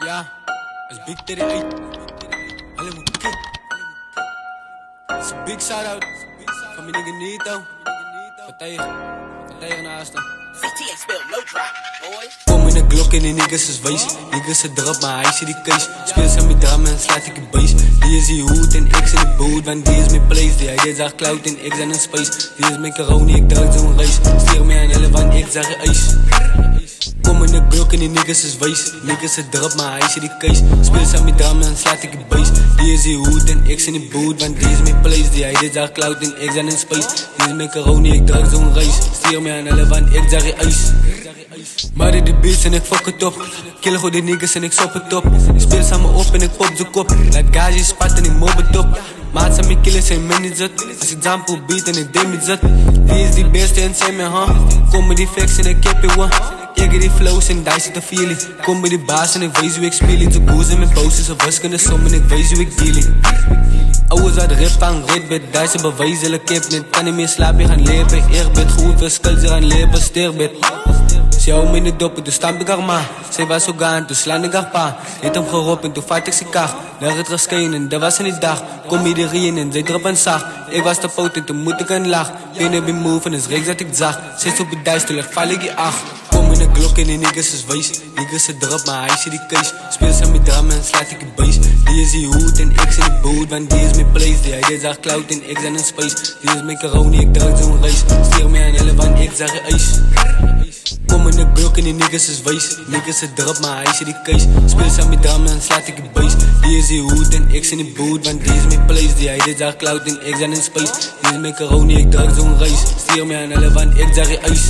Ja, als big to the 8. Alle moet kick. It's a big shout out van mijn nigga Nito. Verteigen naast hem. CT ain't spelled no drop, boys. Kom in een Glock en die niggas is wijs. Niggas is drop, maar hij ziet die case. Speel ze met drum en slaat ik een bass. Die is die hoed en ik in de boot, want die is mijn place. Die hij zag cloud en ik zijn in space. Die is mijn corona, ik draag zo'n race. Stier mij aan hele, want ik zag een ijs. Kom in een Glock en die niggas is wijs. Niggas is drop, maar hij ziet die case. Speel ze met drum en slaat ik een bass. Die is die hoed en ik in de boot, want die is mijn place. Die hij zag cloud en ik zijn in space. Die is mijn corona, ik draag zo'n race. Stier mij aan hele, want ik zag een ijs. Maar in de beats en ik fuck het op. Killen voor die niggas en ik sop het op. Ik speel samen op en ik pop ze kop. Laat gazi spat en ik mob het op. Maat zijn mijn killers zijn min niet zat. Als ik zampo beat en ik deem niet zat. Die is die beste en zijn mijn hand. Kom met die facts en ik heb je one. Ik heb die flows en die zit te feeling. Kom met die baas en ik wees hoe ik speel. Zo goes in mijn posters of wiskunde som en ik wees hoe ik dealing. Ouwe zat rip aan ritbit. Die ze bewijzen, ik heb net. Kan niet meer slapen, gaan leven. Eerbid, goed verschil, ze gaan leven, sterбит. Ze hou me niet doppen, toen stamp ik haar ma. Zij was zo gaan, toen slaan ik haar pa. Heeft hem geroepen, toen vat ik zijn kach. Naar het geschenen, dat was in die dag. Kom iedereen en zij drop en zag. Ik was te potent, toen moet ik een lach. Benen bij move en is reeks dat ik zag. Zit op het duist, toen val ik je acht. Kom in een Glock en die niggas is wijs. Niggas is drop, maar hij ziet die case. Speel ze met drum en slaat ik een bass. Die is die hoed en ik in de boot, want die is mijn place. Die hij zag cloud en ik zijn in space. Die is mijn corona, ik draag zo'n race. Stier mij aan hele, want ik zag een ijs. Kom in een Glock en die niggas is wijs. Niggas is drop, maar hij ziet die case. Speel ze met drum en slaat ik een bass. Die is die hoed en ik in de boot, want die is mijn place. Die hij zag cloud en ik zijn in space. Die is mijn corona, ik draag zo'n race. Stier mij aan hele, want ik zag een ijs.